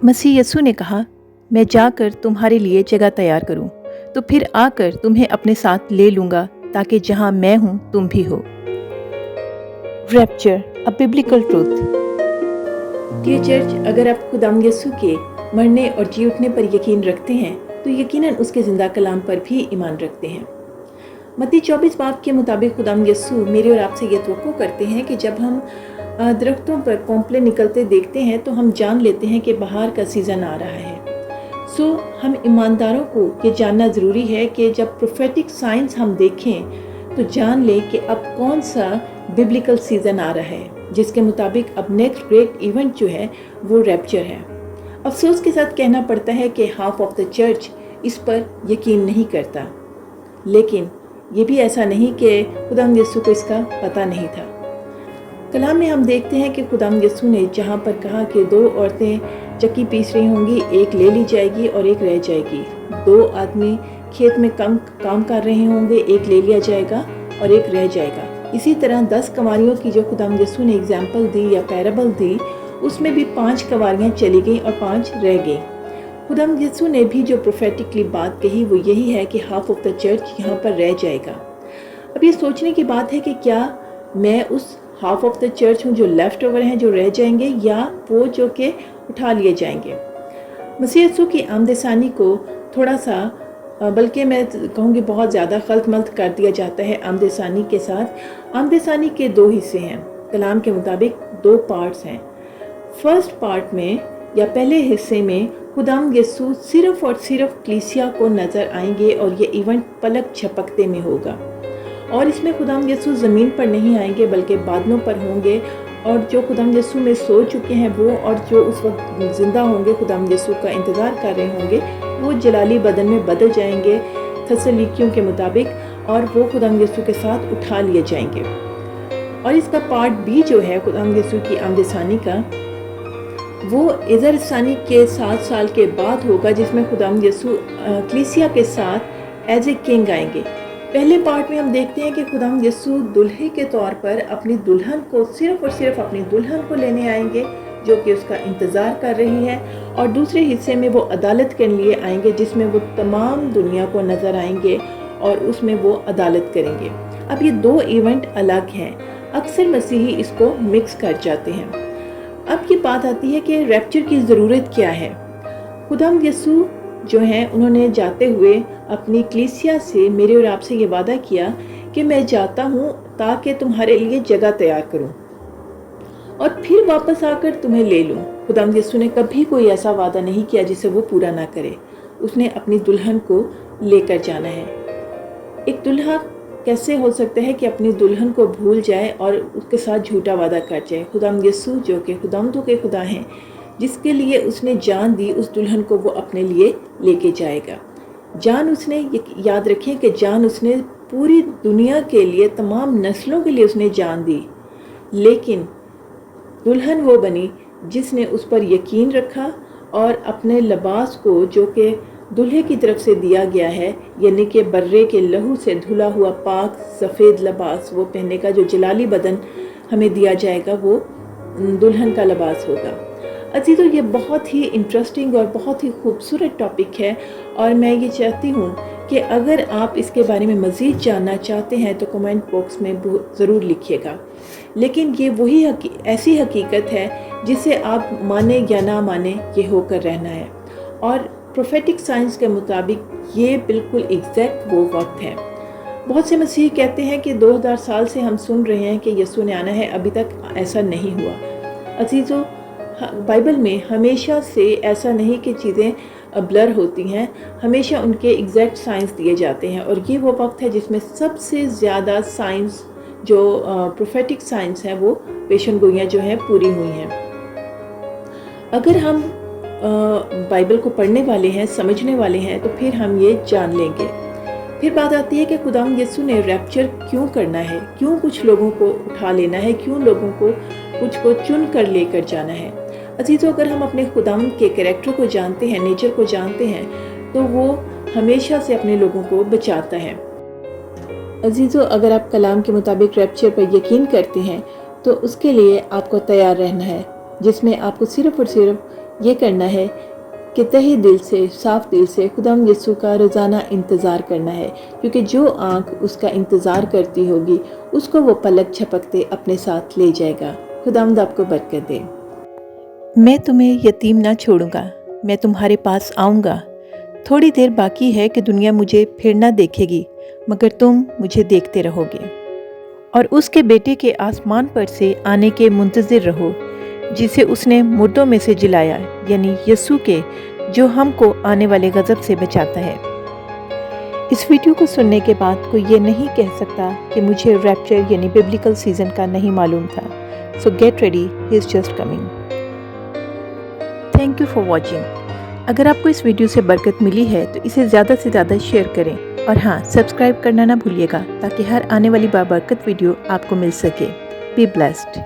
मसीह यस्सु ने कहा, मैं जाकर तुम्हारे लिए जगह तैयार करूं, तो फिर आकर तुम्हें अपने साथ ले लूंगा, ताकि जहां मैं हूं तुम भी हो। रैप्चर, अ बिब्लिकल ट्रूथ। डियर चर्च, अगर आप खुदावंद यस्सु के मरने और जी उठने पर यकीन रखते हैं, तो यकीनन उसके जिंदा कलाम पर भी ईमान रखते हैं। मत्ती 24 बाब के मुताबिक खुदावंद यस्सु मेरे और आपसे ये तवक्को करते हैं कि जब हम दरख्तों पर कोंपले निकलते देखते हैं तो हम जान लेते हैं कि बहार का सीज़न आ रहा है। सो हम ईमानदारों को ये जानना ज़रूरी है कि जब प्रोफेटिक साइंस हम देखें तो जान लें कि अब कौन सा बिब्लिकल सीज़न आ रहा है, जिसके मुताबिक अब नेक्स्ट ग्रेट इवेंट जो है वो रैप्चर है। अफसोस के साथ कहना पड़ता है कि हाफ ऑफ द चर्च इस पर यकीन नहीं करता, लेकिन ये भी ऐसा नहीं कि खुदावंद यस्सु को इसका पता नहीं था। कलाम में हम देखते हैं कि खुदावंद यस्सु ने जहाँ पर कहा कि 2 औरतें चक्की पीस रही होंगी, एक ले ली जाएगी और एक रह जाएगी। 2 आदमी खेत में काम कर रहे होंगे, एक ले लिया जाएगा और एक रह जाएगा। इसी तरह 10 कंवारियों की जो खुदावंद यस्सु ने एग्जाम्पल दी या पैराबल दी, उसमें भी 5 कंवारियाँ चली गई और 5 रह गई। खुदावंद यस्सु ने भी जो प्रोफेटिकली बात कही वो यही है कि हाफ ऑफ द चर्च यहाँ पर रह जाएगा। अब ये सोचने की बात है कि क्या मैं उस हाफ ऑफ द चर्च हूँ जो लेफ्ट ओवर हैं, जो रह जाएंगे, या वो जो कि उठा लिए जाएंगे। मसीह यस्सु की आमदसानी को थोड़ा सा बल्कि मैं कहूँगी बहुत ज़्यादा खल्त मल्त कर दिया जाता है आमदसानी के साथ। आमदसानी के 2 हिस्से हैं, कलाम के मुताबिक 2 पार्ट्स हैं। फर्स्ट पार्ट में या पहले हिस्से में खुदावंद यस्सु सिर्फ और सिर्फ कलीसिया को नज़र आएंगे और ये इवेंट पलक झपकते में होगा। और इसमें खुदावंद यस्सु ज़मीन पर नहीं आएंगे बल्कि बादलों पर होंगे, और जो खुदावंद यस्सु में सो चुके हैं वो और जो उस वक्त ज़िंदा होंगे, खुदावंद यस्सु का इंतज़ार कर रहे होंगे, वो जलाली बदन में बदल जाएंगे थस्सलुनीकियों के मुताबिक, और वो खुदावंद यस्सु के साथ उठा लिए जाएंगे। और इसका पार्ट बी जो है खुदावंद यस्सु की आमदसानी का, वो इज़राइल के 7 साल के बाद होगा, जिसमें खुदावंद यस्सु कलीसिया के साथ एज ए किंग आएंगे। पहले पार्ट में हम देखते हैं कि खुदावंद यस्सु दुल्हे के तौर पर अपनी दुल्हन को सिर्फ और सिर्फ अपनी दुल्हन को लेने आएंगे जो कि उसका इंतज़ार कर रही है, और दूसरे हिस्से में वो अदालत के लिए आएंगे जिसमें वो तमाम दुनिया को नज़र आएंगे और उसमें वो अदालत करेंगे। अब ये 2 इवेंट अलग हैं, अक्सर मसीही इसको मिक्स कर जाते हैं। अब ये बात आती है कि रैप्चर की ज़रूरत क्या है। खुदावंद यस्सु जो हैं उन्होंने जाते हुए अपनी कलीसिया से मेरे और आपसे ये वादा किया कि मैं जाता हूँ ताकि तुम्हारे लिए जगह तैयार करूँ और फिर वापस आकर तुम्हें ले लूँ। खुदावंद यस्सु ने कभी कोई ऐसा वादा नहीं किया जिसे वो पूरा ना करे। उसने अपनी दुल्हन को लेकर जाना है। एक दुल्हा कैसे हो सकता है कि अपनी दुल्हन को भूल जाए और उसके साथ झूठा वादा कर जाए। खुदावंद यस्सु जो कि खुदावंदों के खुदा हैं, जिसके लिए उसने जान दी, उस दुल्हन को वो अपने लिए लेके जाएगा। जान उसने, याद रखें कि जान उसने पूरी दुनिया के लिए, तमाम नस्लों के लिए उसने जान दी, लेकिन दुल्हन वो बनी जिसने उस पर यकीन रखा और अपने लिबास को जो कि दुल्हे की तरफ से दिया गया है, यानी कि बर्रे के लहू से धुला हुआ पाक सफ़ेद लिबास वो पहनने का, जो जलाली बदन हमें दिया जाएगा, वो दुल्हन का लिबास होगा। अजीज़ों, ये बहुत ही इंटरेस्टिंग और बहुत ही खूबसूरत टॉपिक है, और मैं ये चाहती हूँ कि अगर आप इसके बारे में मज़ीद जानना चाहते हैं तो कमेंट बॉक्स में ज़रूर लिखिएगा। लेकिन ये वही ऐसी हकीकत है जिसे आप माने या ना माने, ये होकर रहना है। और प्रोफेटिक साइंस के मुताबिक ये बिल्कुल एग्जैक्ट वो वक्त है। बहुत से मसीही कहते हैं कि 2000 साल से हम सुन रहे हैं कि यस्सु ने आना है, अभी तक ऐसा नहीं हुआ। अजीज़ों, बाइबल में हमेशा से ऐसा नहीं कि चीज़ें ब्लर होती हैं, हमेशा उनके एग्जैक्ट साइंस दिए जाते हैं, और ये वो वक्त है जिसमें सबसे ज़्यादा साइंस जो प्रोफेटिक साइंस है, वो पेशन गोइयाँ जो हैं पूरी हुई हैं। अगर हम बाइबल को पढ़ने वाले हैं, समझने वाले हैं, तो फिर हम ये जान लेंगे। फिर बात आती है कि खुदावंद यस्सु ने रैप्चर क्यों करना है, क्यों कुछ लोगों को उठा लेना है, क्यों लोगों को कुछ को चुन कर लेकर जाना है। अजीज़ों, अगर हम अपने खुदावंद के कैरेक्टर को जानते हैं, नेचर को जानते हैं, तो वो हमेशा से अपने लोगों को बचाता है। अजीज़ों, अगर आप कलाम के मुताबिक रैप्चर पर यकीन करते हैं तो उसके लिए आपको तैयार रहना है, जिसमें आपको सिर्फ और सिर्फ ये करना है कि तहे दिल से, साफ दिल से खुदाम यसू का रोज़ाना इंतज़ार करना है, क्योंकि जो आँख उसका इंतज़ार करती होगी उसको वो पलक झपकते अपने साथ ले जाएगा। खुदावंद आपको बरकत दे। मैं तुम्हें यतीम ना छोड़ूंगा, मैं तुम्हारे पास आऊँगा। थोड़ी देर बाकी है कि दुनिया मुझे फिर ना देखेगी, मगर तुम मुझे देखते रहोगे और उसके बेटे के आसमान पर से आने के मुंतज़िर रहो, जिसे उसने मुर्दों में से जिलाया, यानी यीशु के, जो हमको आने वाले गज़ब से बचाता है। इस वीडियो को सुनने के बाद कोई ये नहीं कह सकता कि मुझे रैप्चर यानी बिब्लिकल सीज़न का नहीं मालूम था। सो get ready, he is just coming. Thank you for watching. अगर आपको इस वीडियो से बरकत मिली है तो इसे ज़्यादा से ज़्यादा शेयर करें, और हाँ, सब्सक्राइब करना ना भूलिएगा ताकि हर आने वाली बाबरकत वीडियो आपको मिल सके। Be blessed.